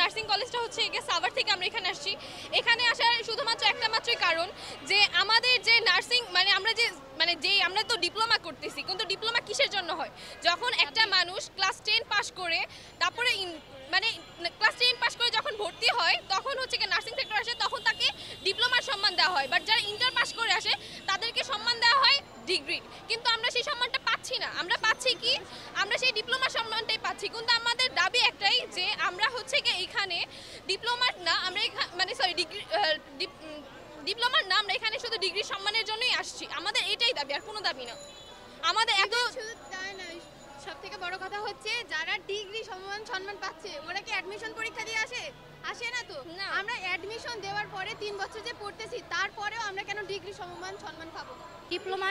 Nursing কলেজটা হচ্ছে একে সাভার থেকে আমরা এখানে আসছি। এখানে আসার শুধুমাত্র একটা মাত্রই কারণ যে আমাদের যে নার্সিং আমরা তো ডিপ্লোমা করতেছি, কিন্তু ডিপ্লোমা কিসের জন্য হয়? যখন একটা মানুষ ক্লাস 10 পাস করে তারপরে ক্লাস 10 পাস করে যখন ভর্তি হয় তখন হচ্ছে কি নার্সিং সেক্টর আসে, তখন তাকে ডিপ্লোমার সম্মান দেওয়া হয়। বাট যারা ইন্টার পাস করে আসে তাদেরকে সম্মান দেওয়া হয় ডিগ্রি, কিন্তু আমরা সেই সম্মানটা পাচ্ছি না। আমরা পাচ্ছি কি? আমরা সেই ডিপ্লোমা সম্মানটাই পাচ্ছি, কিন্তু আমাদের দাবি একটাই যে আমরা হচ্ছে কি এখানে ডিপ্লোমার না, আমরা ডিপ্লোমার না, আমরা এখানে শুধু ডিগ্রি সম্মানের জন্যই আসছি। আমাদের এটাই দাবি, আর কোনো দাবি না। আমাদের এত সবথেকে বড় কথা হচ্ছে যারা ডিগ্রি সম্মান পাচ্ছে ওরা কি অ্যাডমিশন পরীক্ষা দিয়ে আসে না তো? আমরা অ্যাডমিশন দেওয়ার পরে 3 বছর যে পড়তেছি তারপরেও আমরা কেন ডিগ্রি সম্মান পাবো? ডিপ্লোমা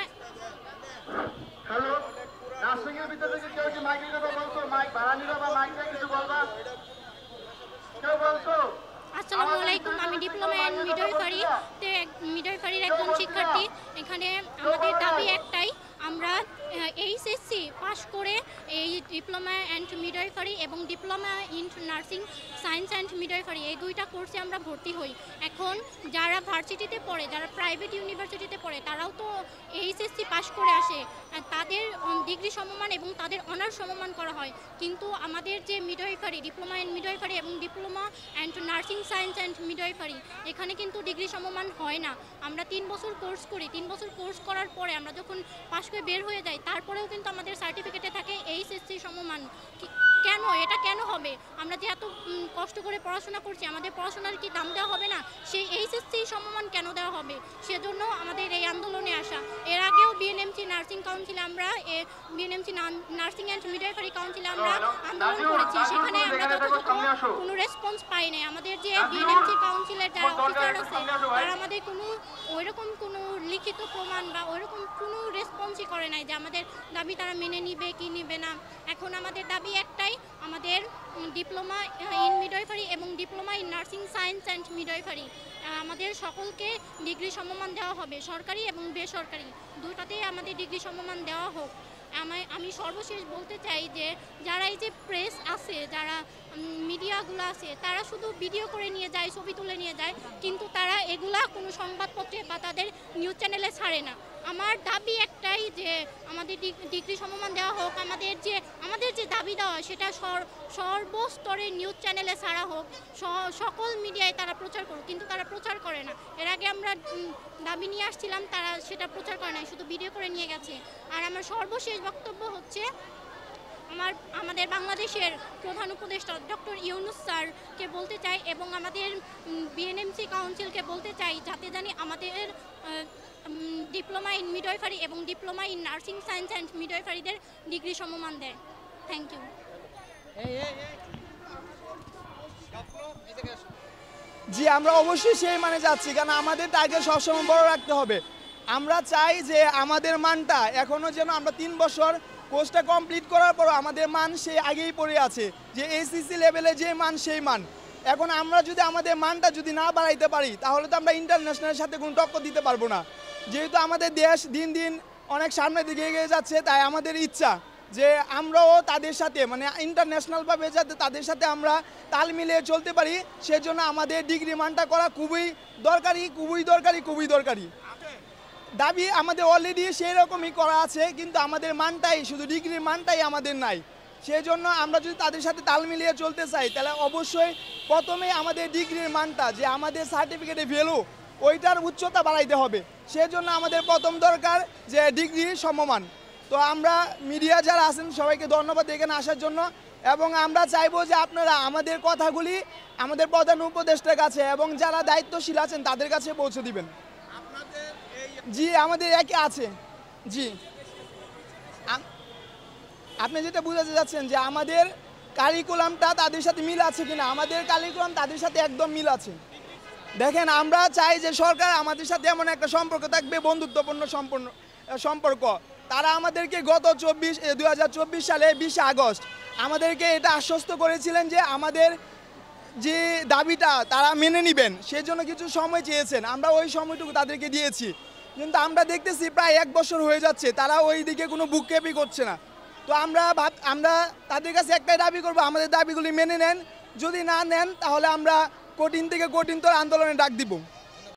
হ্যালো, নার্সিং এর ভিতর থেকে কেউ কি মাইক নিতে বলছো? মাইক ভাড়া নিবা বা মাইক দিয়ে কিছু বলবা? কেউ বলছো? আসসালামু আলাইকুম, আমি ডিপ্লোমা ইন মিডওয়াইফারির একজন শিক্ষার্থী। এখানে আমাদের দাবি একটাই, আমরা এইচএসসি পাস করে এই ডিপ্লোমা অ্যান্ড মিডওয়াইফারি এবং diploma in nursing science and midwifery এই দুইটা কোর্সে আমরা ভর্তি হই। এখন যারা ভার্সিটিতে পড়ে, যারা প্রাইভেট ইউনিভার্সিটিতে পড়ে, তারাও তো এইচএসসি পাস করে আসে, তাদের ডিগ্রি সমমান এবং তাদের অনার্স সমমান করা হয়। কিন্তু আমাদের যে মিডওয়াইফারি, ডিপ্লোমা ইন মিডওয়াইফারি এবং diploma and nursing science and midwifery, এখানে কিন্তু ডিগ্রি সমমান হয় না। আমরা 3 বছর কোর্স করি, 3 বছর কোর্স করার পরে আমরা যখন পাস করে বের হয়ে যাই তারপরেও কিন্তু আমাদের সার্টিফিকেটে থাকে এইচএসসি সমমান। কেন এটা কেন হবে? আমরা যে এত কষ্ট করে পড়াশোনা করছি, আমাদের পড়াশোনার কি দাম দেওয়া হবে না? সেই এইচএসসি সমমান কেন দেওয়া হবে? সেজন্য আমাদের এই আন্দোলনে আসা। এর আগেও বিএনএমসি নার্সিং কাউন্সিলে আমরা বিএনএমসি নার্সিং অ্যান্ড মিডওয়াইফারি কাউন্সিলে আমরা আন্দোলন করেছি, সেখানে আমরা যথাযথ কোনো রেসপন্স পাই নাই। আমাদের যে বিএনএমসি কাউন্সিলের যারা অফিসার আছে তারা আমাদের ওইরকম কোনো লিখিত প্রমাণ বা ওইরকম কোনো রেসপন্সই করে নাই যে আমাদের দাবি তারা মেনে নিবে কি নিবে না। এখন আমাদের দাবি একটাই, আমাদের ডিপ্লোমা ইন মিডওয়াইফারি এবং diploma in nursing science and midwifery আমাদের সকলকে ডিগ্রি সমমান দেওয়া হবে, সরকারি এবং বেসরকারি দুটাতেই আমাদের ডিগ্রি সমমান দেওয়া হোক। আমি সর্বশেষ বলতে চাই যে যারা এই যে প্রেস আছে, যারা মিডিয়াগুলো আছে, তারা শুধু ভিডিও করে নিয়ে যায়, ছবি তুলে নিয়ে যায়, কিন্তু তারা এগুলা কোনো সংবাদপত্রে বা তাদের নিউজ চ্যানেলে ছাড়ে না। আমার দাবি একটাই যে আমাদের ডিগ্রি সমমান দেওয়া হোক, আমাদের যে দাবি দেওয়া সেটা সর্বস্তরের নিউজ চ্যানেলে ছাড়া হোক, সকল মিডিয়ায় তারা প্রচার করুক, কিন্তু তারা প্রচার করে না। এর আগে আমরা দাবি নিয়ে আসছিলাম, তারা সেটা প্রচার করে না, শুধু ভিডিও করে নিয়ে গেছে। আর আমার সর্বশেষ বক্তব্য হচ্ছে, আমাদের বাংলাদেশের প্রধান উপদেষ্টা ডক্টর ইউনূস স্যারকে বলতে চাই এবং আমাদের বিএনএমসি কাউন্সিলকে বলতে চাই যাতে জানি আমাদের ডিপ্লোমা ইন মিডওয়াইফারি এবং diploma in nursing science and মিডওয়াইফারিদের ডিগ্রি সমমান দেয়। Thank you. জি, আমরা অবশ্যই সেই মানে যাচ্ছি, কারণ আমাদের টার্গেট সবসময় বড় রাখতে হবে। আমরা চাই যে আমাদের মানটা এখনও যেন আমরা 3 বছর কোর্সটা কমপ্লিট করার পর আমাদের মান সেই আগেই পড়ে আছে, যে এইচএসসি লেভেলে যে মান সেই মান। এখন আমরা যদি আমাদের মানটা যদি না বাড়াইতে পারি তাহলে তো আমরা ইন্টারন্যাশনালের সাথে কোনো টক্কর দিতে পারবো না। যেহেতু আমাদের দেশ দিন দিন অনেক সামনের দিকে এগিয়ে যাচ্ছে, তাই আমাদের ইচ্ছা যে আমরাও তাদের সাথে ইন্টারন্যাশনালভাবে যাতে তাদের সাথে আমরা তাল মিলিয়ে চলতে পারি, সেজন্য আমাদের ডিগ্রি মানটা করা খুবই দরকারি। দাবি আমাদের অলরেডি সেই রকমই করা আছে, কিন্তু আমাদের মানটাই, শুধু ডিগ্রির মানটাই আমাদের নাই। সেই জন্য আমরা যদি তাদের সাথে তাল মিলিয়ে চলতে চাই তাহলে অবশ্যই প্রথমে আমাদের ডিগ্রির মানটা, যে আমাদের সার্টিফিকেটে ভ্যালু, ওইটার উচ্চতা বাড়াইতে হবে। সেই জন্য আমাদের প্রথম দরকার যে ডিগ্রি সমমান। তো আমরা মিডিয়া যারা আছেন সবাইকে ধন্যবাদ এখানে আসার জন্য, এবং আমরা চাইবো যে আপনারা আমাদের কথাগুলি আমাদের প্রধান উপদেষ্টার কাছে এবং যারা দায়িত্বশীল আছেন তাদের কাছে পৌঁছে দিবেন। জি, আমাদের একই আছে। জি, আপনি যেটা বুঝাতে যাচ্ছেন যে আমাদের কারিকুলামটা তাদের সাথে মিল আছে কিনা, আমাদের কারিকুলাম তাদের সাথে একদম মিল আছে। দেখেন, আমরা চাই যে সরকার আমাদের সাথে এমন একটা সম্পর্ক থাকবে, বন্ধুত্বপূর্ণ সম্পর্ক। তারা আমাদেরকে গত 2024 সালে 20 আগস্ট আমাদেরকে এটা আশ্বস্ত করেছিলেন যে আমাদের যে দাবিটা তারা মেনে নেবেন, সেজন্য কিছু সময় চেয়েছেন। আমরা ওই সময়টুকু তাদেরকে দিয়েছি, কিন্তু আমরা দেখতেছি প্রায় 1 বছর হয়ে যাচ্ছে, তারা ওই দিকে কোনো ভ্রুক্ষেপই করছে না। তো আমরা তাদের কাছে একটাই দাবি করব, আমাদের দাবিগুলি মেনে নেন, যদি না নেন তাহলে আমরা কঠিন থেকে কঠিনতর আন্দোলনে ডাক দিব।